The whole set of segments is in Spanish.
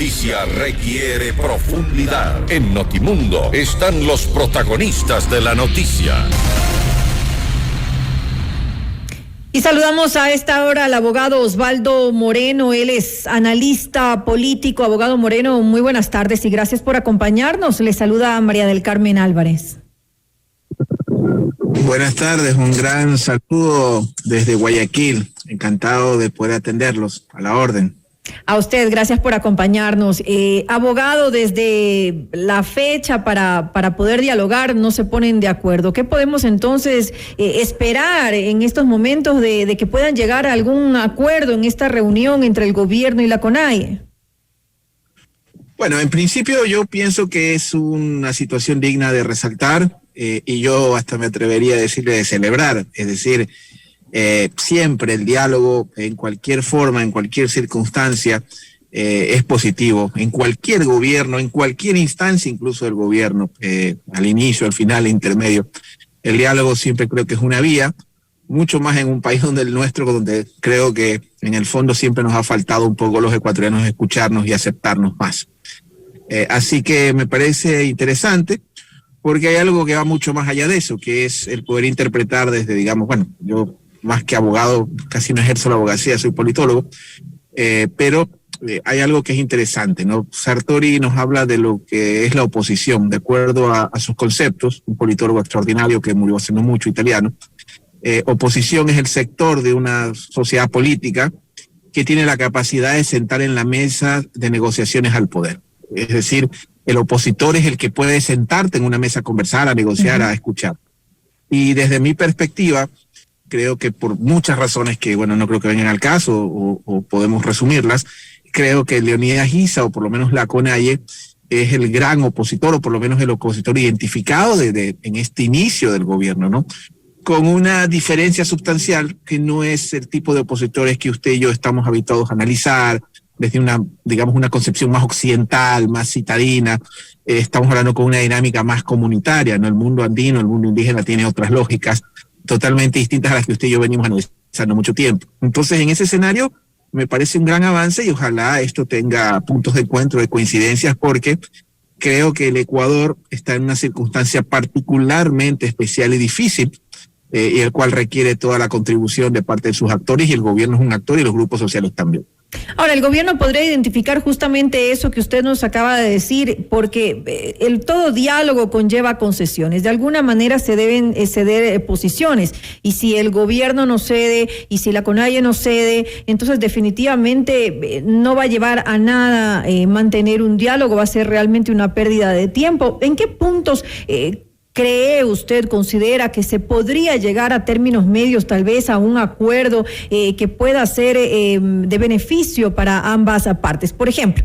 noticia requiere profundidad. En Notimundo están los protagonistas de la noticia. Y saludamos a esta hora al abogado Osvaldo Moreno. Él es analista político. Abogado Moreno, muy buenas tardes y gracias por acompañarnos. Le saluda a María del Carmen Álvarez. Buenas tardes, un gran saludo desde Guayaquil. Encantado de poder atenderlos, a la orden. A usted, gracias por acompañarnos. Abogado, desde la fecha para poder dialogar no se ponen de acuerdo. ¿Qué podemos entonces esperar en estos momentos de que puedan llegar a algún acuerdo en esta reunión entre el gobierno y la CONAIE? Bueno, en principio yo pienso que es una situación digna de resaltar y yo hasta me atrevería a decirle de celebrar, es decir, siempre el diálogo en cualquier forma, en cualquier circunstancia es positivo, en cualquier gobierno, en cualquier instancia, incluso del gobierno, al inicio, al final, al intermedio. El diálogo siempre creo que es una vía, mucho más en un país donde el nuestro, donde creo que en el fondo siempre nos ha faltado un poco los ecuatorianos escucharnos y aceptarnos más. Así que me parece interesante, porque hay algo que va mucho más allá de eso, que es el poder interpretar desde, digamos, bueno, yo más que abogado, casi no ejerzo la abogacía, soy politólogo, pero hay algo que es interesante, ¿no? Sartori nos habla de lo que es la oposición, de acuerdo a sus conceptos, un politólogo extraordinario que murió hace no mucho, italiano. Oposición es el sector de una sociedad política que tiene la capacidad de sentar en la mesa de negociaciones al poder. Es decir, el opositor es el que puede sentarte en una mesa a conversar, a negociar, a escuchar. Y desde mi perspectiva, creo que por muchas razones que, bueno, no creo que vengan al caso o podemos resumirlas, creo que Leonidas Giza, o por lo menos la CONAIE, es el gran opositor, o por lo menos el opositor identificado en este inicio del gobierno, ¿no? Con una diferencia sustancial que no es el tipo de opositores que usted y yo estamos habituados a analizar desde una, digamos, una concepción más occidental, más citadina. Estamos hablando con una dinámica más comunitaria, ¿no? El mundo andino, el mundo indígena tiene otras lógicas totalmente distintas a las que usted y yo venimos analizando mucho tiempo. Entonces, en ese escenario, me parece un gran avance y ojalá esto tenga puntos de encuentro, de coincidencias, porque creo que el Ecuador está en una circunstancia particularmente especial y difícil, y el cual requiere toda la contribución de parte de sus actores, y el gobierno es un actor y los grupos sociales también. Ahora, el gobierno podría identificar justamente eso que usted nos acaba de decir, porque todo diálogo conlleva concesiones. De alguna manera se deben ceder posiciones, y si el gobierno no cede y si la CONAIE no cede, entonces definitivamente no va a llevar a nada mantener un diálogo, va a ser realmente una pérdida de tiempo. ¿En qué puntos cree usted, considera que se podría llegar a términos medios, tal vez a un acuerdo que pueda ser de beneficio para ambas partes? Por ejemplo,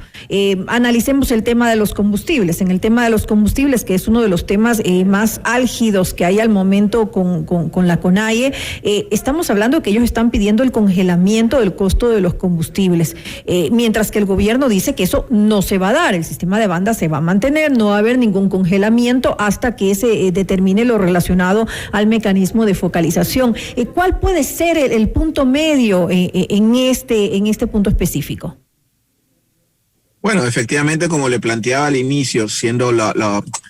analicemos el tema de los combustibles. En el tema de los combustibles, que es uno de los temas más álgidos que hay al momento con la CONAIE, estamos hablando que ellos están pidiendo el congelamiento del costo de los combustibles, mientras que el gobierno dice que eso no se va a dar, el sistema de banda se va a mantener, no va a haber ningún congelamiento hasta que ese determine lo relacionado al mecanismo de focalización. ¿Cuál puede ser el punto medio en este punto específico? Bueno, efectivamente, como le planteaba al inicio, siendo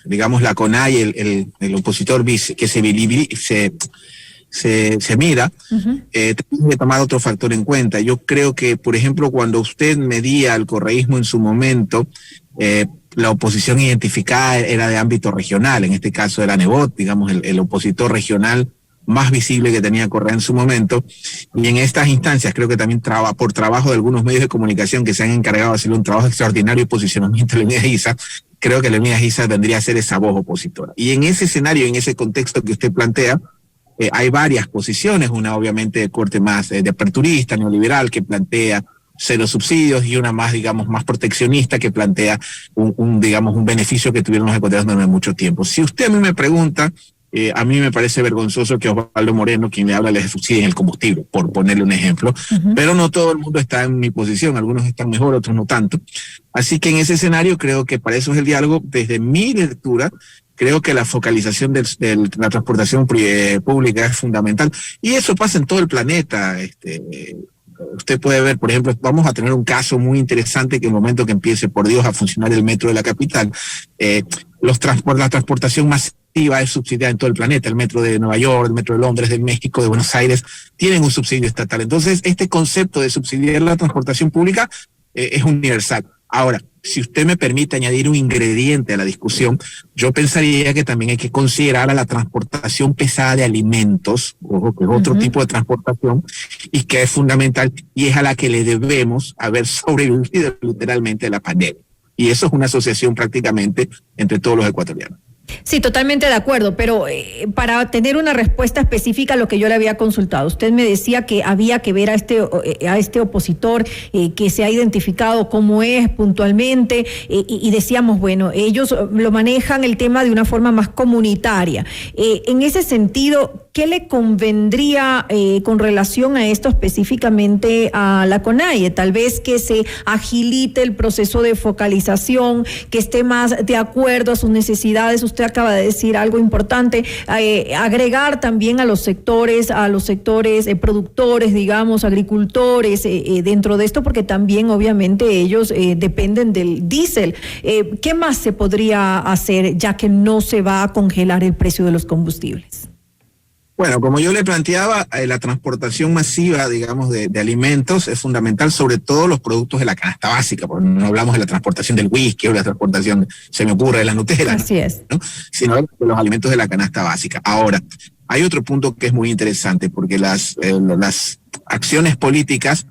digamos la CONAIE el opositor que se mira, tenemos que tomar otro factor en cuenta. Yo creo que, por ejemplo, cuando usted medía al correísmo en su momento, la oposición identificada era de ámbito regional, en este caso era Nebot, digamos, el opositor regional más visible que tenía Correa en su momento, y en estas instancias creo que también por trabajo de algunos medios de comunicación que se han encargado de hacer un trabajo extraordinario de posicionamiento de Leonidas Giza, creo que Leonidas Giza vendría a ser esa voz opositora. Y en ese escenario, en ese contexto que usted plantea, hay varias posiciones, una obviamente de corte más de aperturista, neoliberal, que plantea cero subsidios, y una más, digamos, más proteccionista, que plantea un beneficio que tuvieron los ecuatorianos durante mucho tiempo. Si usted a mí me pregunta, a mí me parece vergonzoso que Osvaldo Moreno, quien le habla, les subsidien el combustible, por ponerle un ejemplo, pero no todo el mundo está en mi posición, algunos están mejor, otros no tanto. Así que en ese escenario creo que para eso es el diálogo. Desde mi lectura, creo que la focalización de la transportación pública es fundamental, y eso pasa en todo el planeta, usted puede ver, por ejemplo, vamos a tener un caso muy interesante que en el momento que empiece, por Dios, a funcionar el metro de la capital, la transportación masiva es subsidiada en todo el planeta. El metro de Nueva York, el metro de Londres, de México, de Buenos Aires, tienen un subsidio estatal. Entonces, este concepto de subsidiar la transportación pública es universal. Ahora, si usted me permite añadir un ingrediente a la discusión, yo pensaría que también hay que considerar a la transportación pesada de alimentos, ojo, que es otro tipo de transportación, y que es fundamental, y es a la que le debemos haber sobrevivido literalmente a la pandemia. Y eso es una asociación prácticamente entre todos los ecuatorianos. Sí, totalmente de acuerdo, pero para tener una respuesta específica a lo que yo le había consultado, usted me decía que había que ver a este opositor que se ha identificado cómo es puntualmente y decíamos, bueno, ellos lo manejan el tema de una forma más comunitaria. En ese sentido, ¿qué le convendría con relación a esto específicamente a la CONAIE? Tal vez que se agilite el proceso de focalización, que esté más de acuerdo a sus necesidades. Usted acaba de decir algo importante, agregar también a los sectores productores, digamos, agricultores dentro de esto, porque también obviamente ellos dependen del diésel. ¿Qué más se podría hacer ya que no se va a congelar el precio de los combustibles? Bueno, como yo le planteaba, la transportación masiva, digamos, de alimentos es fundamental, sobre todo los productos de la canasta básica, porque no hablamos de la transportación del whisky o la transportación, se me ocurre, de la Nutella. Así es. ¿no? Sino de los alimentos de la canasta básica. Ahora, hay otro punto que es muy interesante, porque las acciones políticas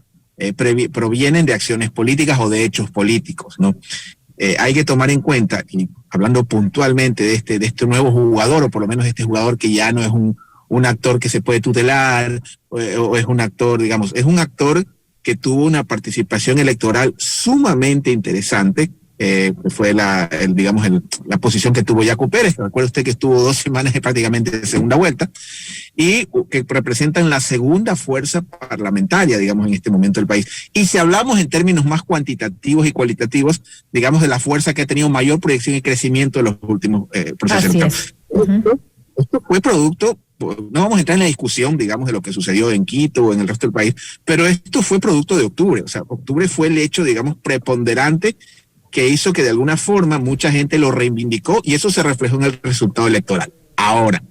provienen de acciones políticas o de hechos políticos, ¿no? Hay que tomar en cuenta, y hablando puntualmente de este nuevo jugador, o por lo menos de este jugador que ya no es un actor que se puede tutelar, o es un actor, digamos, es un actor que tuvo una participación electoral sumamente interesante, fue la posición que tuvo Yacu Pérez. Recuerda usted que estuvo 2 semanas prácticamente de segunda vuelta, y que representan la segunda fuerza parlamentaria, digamos, en este momento del país. Y si hablamos en términos más cuantitativos y cualitativos, digamos, de la fuerza que ha tenido mayor proyección y crecimiento en los últimos procesos electorales. Esto fue producto, no vamos a entrar en la discusión, digamos, de lo que sucedió en Quito o en el resto del país, pero esto fue producto de octubre. O sea, octubre fue el hecho, digamos, preponderante que hizo que de alguna forma mucha gente lo reivindicó, y eso se reflejó en el resultado electoral. Ahora,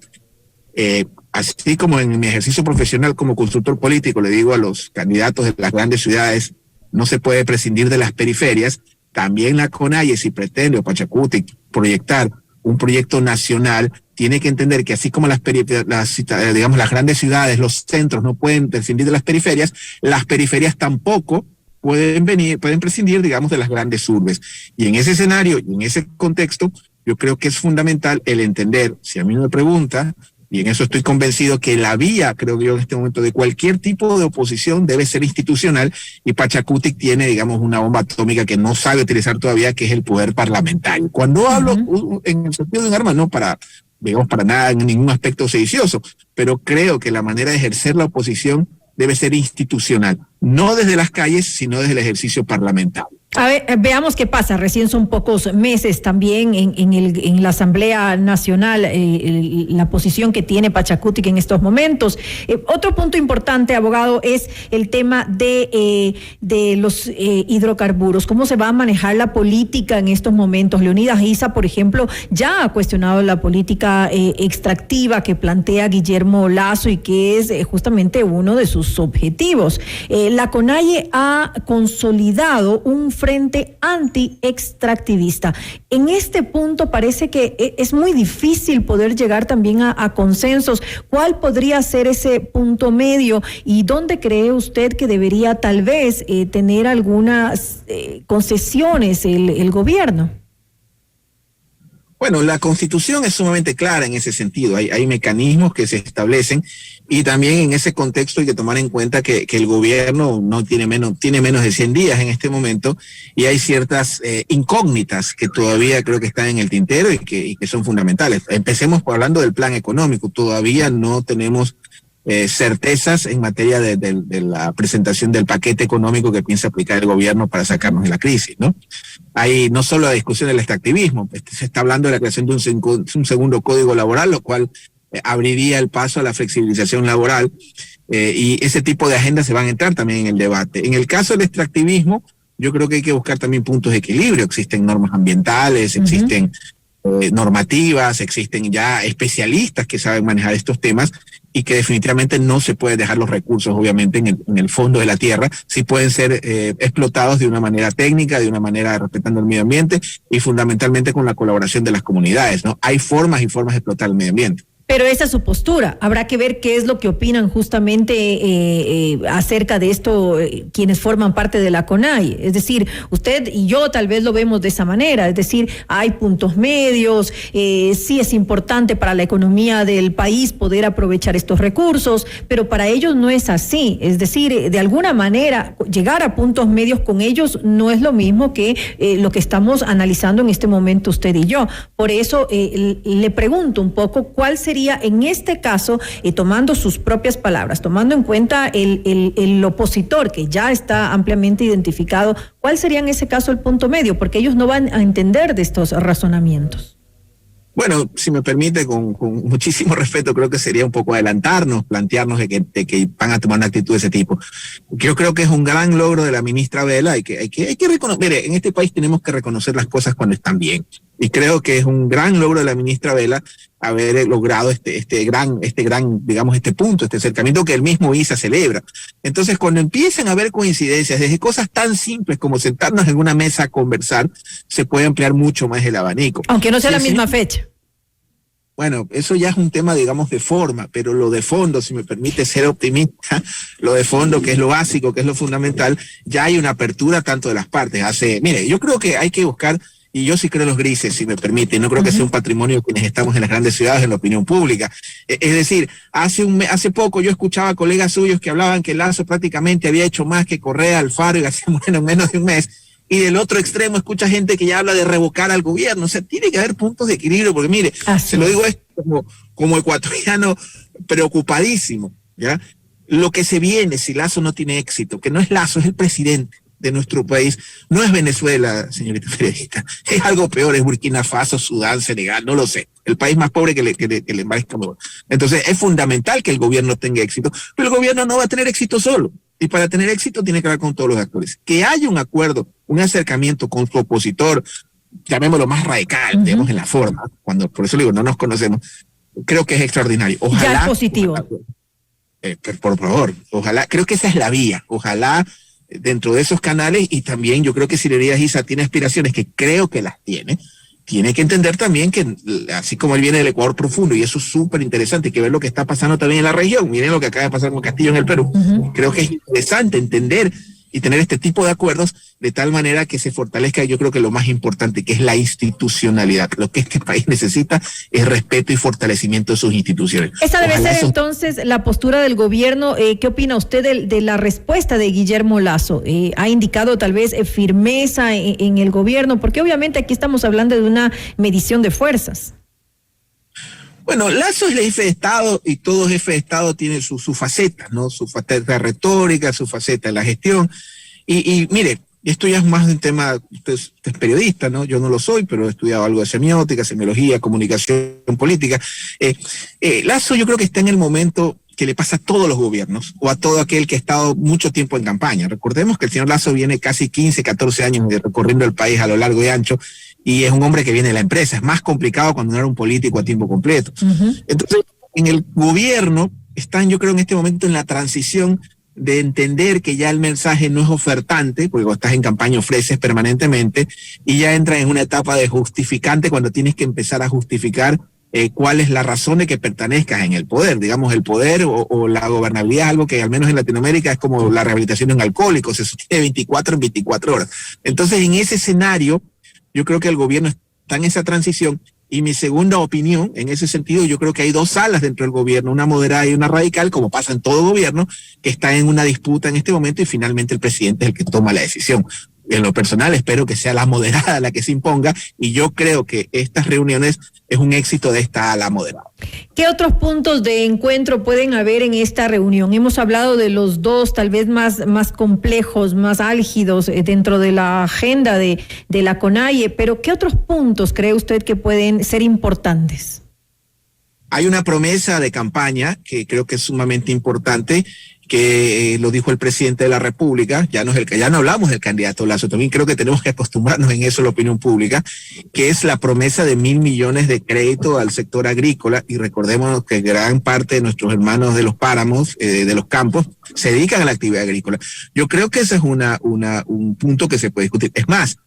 así como en mi ejercicio profesional como consultor político, le digo a los candidatos de las grandes ciudades, no se puede prescindir de las periferias. También la CONAIE, si pretende, o Pachacuti, proyectar un proyecto nacional, tiene que entender que así como las grandes ciudades, los centros no pueden prescindir de las periferias tampoco pueden prescindir, digamos, de las grandes urbes. Y en ese escenario y en ese contexto, yo creo que es fundamental el entender, si a mí me pregunta, y en eso estoy convencido, que la vía, creo yo, en este momento, de cualquier tipo de oposición debe ser institucional, y Pachacuti tiene, digamos, una bomba atómica que no sabe utilizar todavía, que es el poder parlamentario. Cuando hablo en el sentido de un arma, no para nada, en ningún aspecto sedicioso, pero creo que la manera de ejercer la oposición debe ser institucional, no desde las calles, sino desde el ejercicio parlamentario. A ver, veamos qué pasa. Recién son pocos meses también en la Asamblea Nacional, la posición que tiene Pachacuti en estos momentos. Otro punto importante, abogado, es el tema de los hidrocarburos. ¿Cómo se va a manejar la política en estos momentos? Leonidas Issa, por ejemplo, ya ha cuestionado la política extractiva que plantea Guillermo Lasso y que es justamente uno de sus objetivos. La CONAIE ha consolidado un frente anti-extractivista. En este punto parece que es muy difícil poder llegar también a consensos. ¿Cuál podría ser ese punto medio y dónde cree usted que debería tal vez tener algunas concesiones el gobierno? Bueno, la Constitución es sumamente clara en ese sentido. Hay mecanismos que se establecen, y también en ese contexto hay que tomar en cuenta que el gobierno tiene menos de 100 días en este momento, y hay ciertas incógnitas que todavía creo que están en el tintero y que son fundamentales. Empecemos por hablando del plan económico. Todavía no tenemos certezas en materia de la presentación del paquete económico que piensa aplicar el gobierno para sacarnos de la crisis, ¿no? Hay no solo la discusión del extractivismo, se está hablando de la creación de un segundo código laboral, lo cual abriría el paso a la flexibilización laboral, Y ese tipo de agendas se van a entrar también en el debate. En el caso del extractivismo, yo creo que hay que buscar también puntos de equilibrio. Existen normas ambientales, existen normativas, existen ya especialistas que saben manejar estos temas y que definitivamente no se puede dejar los recursos, obviamente, en el fondo de la tierra. Sí pueden ser explotados de una manera técnica, de una manera respetando el medio ambiente y fundamentalmente con la colaboración de las comunidades, ¿no? Hay formas y formas de explotar el medio ambiente. Pero esa es su postura. Habrá que ver qué es lo que opinan justamente acerca de esto quienes forman parte de la CONAIE. Es decir, usted y yo tal vez lo vemos de esa manera. Es decir, hay puntos medios, sí es importante para la economía del país poder aprovechar estos recursos, pero para ellos no es así. Es decir, de alguna manera, llegar a puntos medios con ellos no es lo mismo que lo que estamos analizando en este momento usted y yo. Por eso le pregunto un poco cuál sería en este caso, tomando sus propias palabras, tomando en cuenta el opositor que ya está ampliamente identificado, ¿cuál sería en ese caso el punto medio? Porque ellos no van a entender de estos razonamientos. Bueno, si me permite, con muchísimo respeto, creo que sería un poco adelantarnos, plantearnos de que van a tomar una actitud de ese tipo. Yo creo que es un gran logro de la ministra Vela, hay que reconocer, mire, en este país tenemos que reconocer las cosas cuando están bien. Y creo que es un gran logro de la ministra Vela haber logrado este gran, digamos, este punto, este acercamiento que el mismo ISA celebra. Entonces, cuando empiezan a haber coincidencias, desde cosas tan simples como sentarnos en una mesa a conversar, se puede ampliar mucho más el abanico. Aunque no sea la misma fecha. Bueno, eso ya es un tema, digamos, de forma, pero lo de fondo, si me permite ser optimista, lo de fondo, que es lo básico, que es lo fundamental, ya hay una apertura tanto de las partes. Mire, yo creo que hay que buscar, y yo sí creo en los grises, si me permite, no creo que sea un patrimonio de quienes estamos en las grandes ciudades, en la opinión pública. Es decir, hace poco yo escuchaba a colegas suyos que hablaban que Lasso prácticamente había hecho más que Correa, Alfaro y García Moreno en menos de un mes. Y del otro extremo escucha gente que ya habla de revocar al gobierno. O sea, tiene que haber puntos de equilibrio, porque mire, se lo digo esto como ecuatoriano preocupadísimo, ¿ya? Lo que se viene si Lasso no tiene éxito, que no es Lasso, es el presidente de nuestro país, no es Venezuela, señorita periodista, es algo peor, es Burkina Faso, Sudán, Senegal, no lo sé, el país más pobre que le parezca mejor. Entonces es fundamental que el gobierno tenga éxito, pero el gobierno no va a tener éxito solo. Y para tener éxito tiene que hablar con todos los actores. Que haya un acuerdo, un acercamiento con su opositor, llamémoslo más radical, digamos, en la forma, por eso le digo, no nos conocemos, creo que es extraordinario. Ojalá. Ya es positivo. Por favor, ojalá, creo que esa es la vía, ojalá dentro de esos canales, y también yo creo que si Elías Issa tiene aspiraciones, que creo que las tiene que entender también que así como él viene del Ecuador profundo, y eso es súper interesante, hay que ver lo que está pasando también en la región. Miren lo que acaba de pasar con Castillo en el Perú. Creo que es interesante entender y tener este tipo de acuerdos de tal manera que se fortalezca, yo creo que lo más importante, que es la institucionalidad. Lo que este país necesita es respeto y fortalecimiento de sus instituciones. Esa debe ser entonces la postura del gobierno. ¿Qué opina usted de la respuesta de Guillermo Lasso? ¿Ha indicado tal vez firmeza en el gobierno? Porque obviamente aquí estamos hablando de una medición de fuerzas. Bueno, Lasso es el jefe de Estado y todo jefe de Estado tiene su faceta, ¿no? Su faceta retórica, su faceta en la gestión. Y mire, esto ya es más un tema, usted es periodista, ¿no? Yo no lo soy, pero he estudiado algo de semiótica, semiología, comunicación política. Lasso yo creo que está en el momento que le pasa a todos los gobiernos o a todo aquel que ha estado mucho tiempo en campaña. Recordemos que el señor Lasso viene casi 15, 14 años recorriendo el país a lo largo y ancho, y es un hombre que viene de la empresa. Es más complicado cuando no era un político a tiempo completo. Entonces, en el gobierno están, yo creo, en este momento en la transición de entender que ya el mensaje no es ofertante, porque cuando estás en campaña ofreces permanentemente, y ya entran en una etapa de justificante cuando tienes que empezar a justificar cuál es la razón de que pertenezcas en el poder. Digamos, el poder o la gobernabilidad es algo que al menos en Latinoamérica es como la rehabilitación de un alcohólico, se sostiene 24 en 24 horas. Entonces, en ese escenario, yo creo que el gobierno está en esa transición, y mi segunda opinión, en ese sentido, yo creo que hay dos alas dentro del gobierno, una moderada y una radical, como pasa en todo gobierno, que está en una disputa en este momento, y finalmente el presidente es el que toma la decisión. En lo personal espero que sea la moderada la que se imponga, y yo creo que estas reuniones es un éxito de esta ala moderada. ¿Qué otros puntos de encuentro pueden haber en esta reunión? Hemos hablado de los dos tal vez más complejos, más álgidos dentro de la agenda de la CONAIE, pero ¿qué otros puntos cree usted que pueden ser importantes? Hay una promesa de campaña que creo que es sumamente importante, que lo dijo el presidente de la República. Ya no hablamos del candidato Lasso, también creo que tenemos que acostumbrarnos en eso, la opinión pública, que es la promesa de 1.000 millones de crédito al sector agrícola. Y recordemos que gran parte de nuestros hermanos de los páramos, de los campos, se dedican a la actividad agrícola. Yo creo que ese es un punto que se puede discutir. Es más,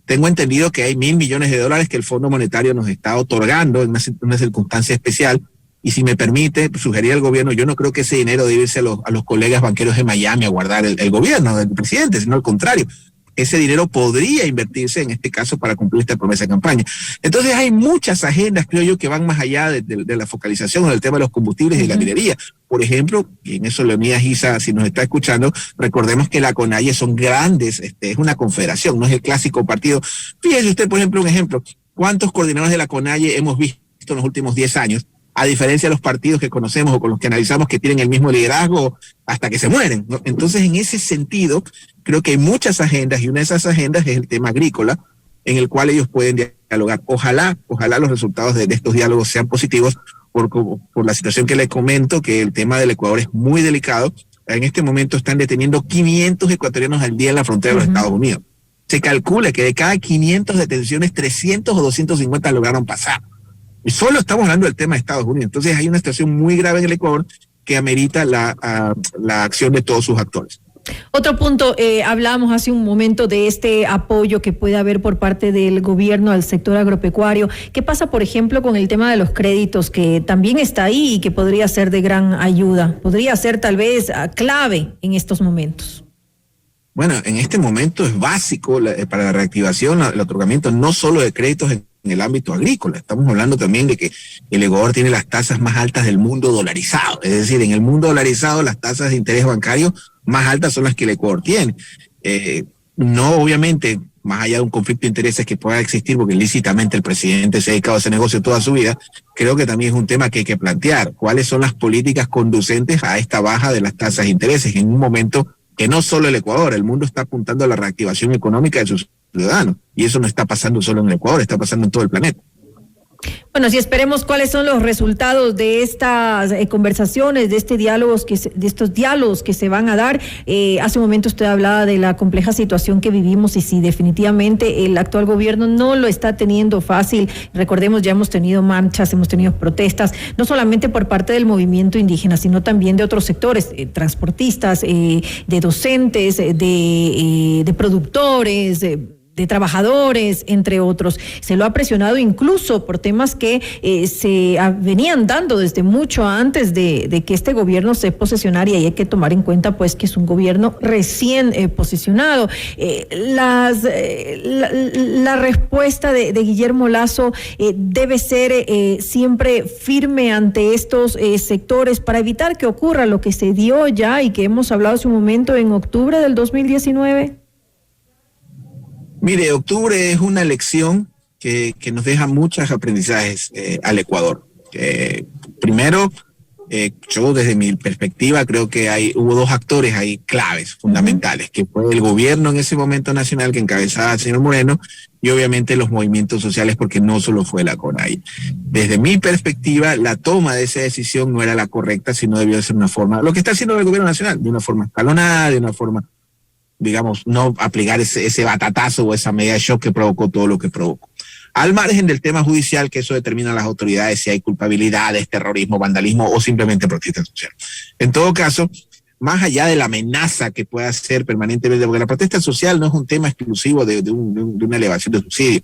tengo entendido que hay 1.000 millones de dólares que el Fondo Monetario nos está otorgando en una circunstancia especial. Y si me permite sugerir al gobierno, yo no creo que ese dinero debe irse a los colegas banqueros de Miami a guardar el gobierno del presidente, sino al contrario. Ese dinero podría invertirse en este caso para cumplir esta promesa de campaña. Entonces hay muchas agendas, creo yo, que van más allá de la focalización en el tema de los combustibles y la minería. Por ejemplo, y en eso Leonidas Giza, si nos está escuchando, recordemos que la CONAIE son grandes, es una confederación, no es el clásico partido. Fíjese usted, por ejemplo, un ejemplo, ¿cuántos coordinadores de la CONAIE hemos visto en los últimos 10 años? A diferencia de los partidos que conocemos o con los que analizamos que tienen el mismo liderazgo hasta que se mueren, ¿no? Entonces, en ese sentido, creo que hay muchas agendas, y una de esas agendas es el tema agrícola, en el cual ellos pueden dialogar. Ojalá los resultados de estos diálogos sean positivos, por la situación que les comento, que el tema del Ecuador es muy delicado. En este momento están deteniendo 500 ecuatorianos al día en la frontera de los Estados Unidos. Se calcula que de cada 500 detenciones, 300 o 250 lograron pasar. Y solo estamos hablando del tema de Estados Unidos. Entonces hay una situación muy grave en el Ecuador que amerita la acción de todos sus actores. Otro punto, hablábamos hace un momento de este apoyo que puede haber por parte del gobierno al sector agropecuario. ¿Qué pasa, por ejemplo, con el tema de los créditos, que también está ahí y que podría ser de gran ayuda? Podría ser tal vez clave en estos momentos. Bueno, en este momento es básico para la reactivación, el otorgamiento no solo de créditos en el ámbito agrícola. Estamos hablando también de que el Ecuador tiene las tasas más altas del mundo dolarizado. Es decir, en el mundo dolarizado las tasas de interés bancario más altas son las que el Ecuador tiene. No, obviamente, más allá de un conflicto de intereses que pueda existir, porque lícitamente el presidente se ha dedicado a ese negocio toda su vida, creo que también es un tema que hay que plantear. ¿Cuáles son las políticas conducentes a esta baja de las tasas de intereses en un momento que no solo el Ecuador, el mundo está apuntando a la reactivación económica de sus ciudadanos? Y eso no está pasando solo en el Ecuador, está pasando en todo el planeta. Bueno, si esperemos cuáles son los resultados de estas conversaciones, de estos diálogos que se van a dar. Hace un momento usted hablaba de la compleja situación que vivimos y si definitivamente el actual gobierno no lo está teniendo fácil. Recordemos, ya hemos tenido marchas, hemos tenido protestas, no solamente por parte del movimiento indígena, sino también de otros sectores, transportistas, de docentes, de productores, de trabajadores, entre otros. Se lo ha presionado incluso por temas que se venían dando desde mucho antes de que este gobierno se posesionara, y hay que tomar en cuenta pues que es un gobierno recién posicionado. La respuesta de Guillermo Lasso debe ser siempre firme ante estos sectores para evitar que ocurra lo que se dio ya y que hemos hablado hace un momento en octubre del 2019. Mire, octubre es una elección que nos deja muchos aprendizajes al Ecuador. Primero, yo desde mi perspectiva creo que hubo dos actores ahí claves, fundamentales, que fue el gobierno en ese momento nacional que encabezaba el señor Moreno y obviamente los movimientos sociales, porque no solo fue la CONAIE. Desde mi perspectiva, la toma de esa decisión no era la correcta, sino debió ser una forma, lo que está haciendo el gobierno nacional, de una forma escalonada, de una forma, digamos, no aplicar ese batatazo o esa medida de shock que provocó todo lo que provocó. Al margen del tema judicial, que eso determina a las autoridades si hay culpabilidades, terrorismo, vandalismo o simplemente protesta social. En todo caso, más allá de la amenaza que pueda ser permanentemente, porque la protesta social no es un tema exclusivo de una elevación de subsidios.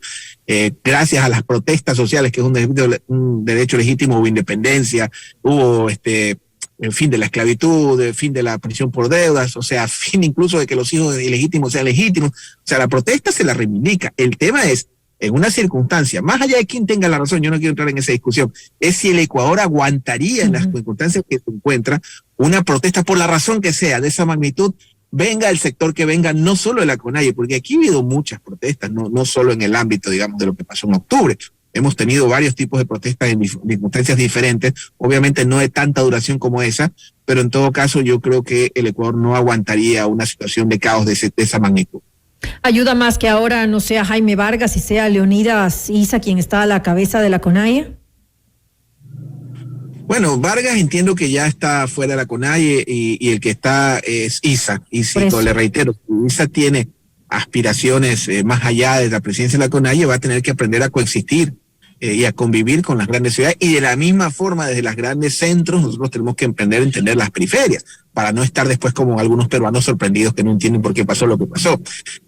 Gracias a las protestas sociales, que es un derecho legítimo, hubo independencia, hubo el fin de la esclavitud, el fin de la prisión por deudas, o sea, fin incluso de que los hijos ilegítimos sean legítimos. O sea, la protesta se la reivindica. El tema es, en una circunstancia, más allá de quién tenga la razón, yo no quiero entrar en esa discusión, es si el Ecuador aguantaría en las circunstancias que se encuentra una protesta por la razón que sea, de esa magnitud, venga el sector que venga, no solo de la CONAIE, porque aquí ha habido muchas protestas, no solo en el ámbito, digamos, de lo que pasó en octubre. Hemos tenido varios tipos de protestas en circunstancias diferentes, obviamente no de tanta duración como esa, pero en todo caso yo creo que el Ecuador no aguantaría una situación de caos de esa magnitud. ¿Ayuda más que ahora no sea Jaime Vargas y sea Leonidas Giza quien está a la cabeza de la CONAIE? Bueno, Vargas entiendo que ya está fuera de la CONAIE y el que está es Issa. Y si, le reitero, Issa tiene aspiraciones más allá de la presidencia de la CONAIE, va a tener que aprender a coexistir y a convivir con las grandes ciudades. Y de la misma forma, desde los grandes centros, nosotros tenemos que aprender a entender las periferias, para no estar después como algunos peruanos sorprendidos que no entienden por qué pasó lo que pasó.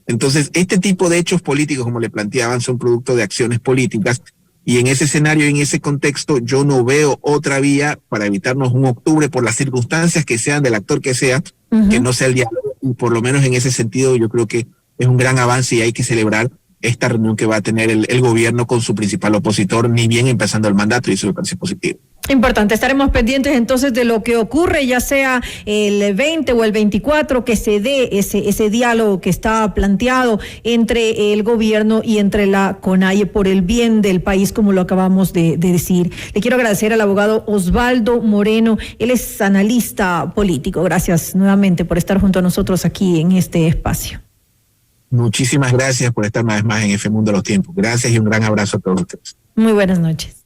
Entonces, este tipo de hechos políticos, como le planteaban, son producto de acciones políticas. Y en ese escenario, en ese contexto, yo no veo otra vía para evitarnos un octubre por las circunstancias que sean del actor que sea, que no sea el diálogo. Y por lo menos en ese sentido, yo creo que es un gran avance y hay que celebrar esta reunión que va a tener el gobierno con su principal opositor, ni bien empezando el mandato, y eso me parece positivo. Importante, estaremos pendientes entonces de lo que ocurre, ya sea el 20 o el 24, que se dé ese diálogo que está planteado entre el gobierno y entre la CONAIE por el bien del país, como lo acabamos de decir. Le quiero agradecer al abogado Osvaldo Moreno, él es analista político. Gracias nuevamente por estar junto a nosotros aquí en este espacio. Muchísimas gracias por estar una vez más en F Mundo de los Tiempos. Gracias y un gran abrazo a todos ustedes. Muy buenas noches.